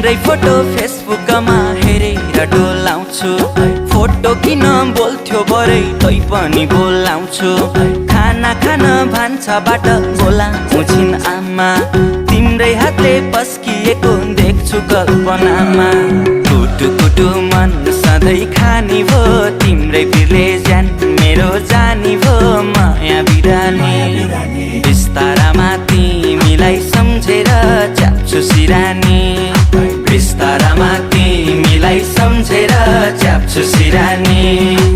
तिम्रै फोटो फेसबुकमा हेरेर डोलाउँछु। फोटो किन बोल्थ्यो भरे तै पनि बोलाउँछु। खाना खान भान्साबाट बोलाउँछिन् आमा, तिम्रै हातले पस्किएको देख्छु कल्पनामा। कुटु कुटु मन सधैँ खानी भो, तिम्रै बिरले ज्यान मेरो जानी भो माया बिरानी। बिस्तारामा तिमीलाई सम्झेर च्याप्छु सिरानी, बिस्तारामा तिमीलाई सम्झेर च्याप्छु सिरानी।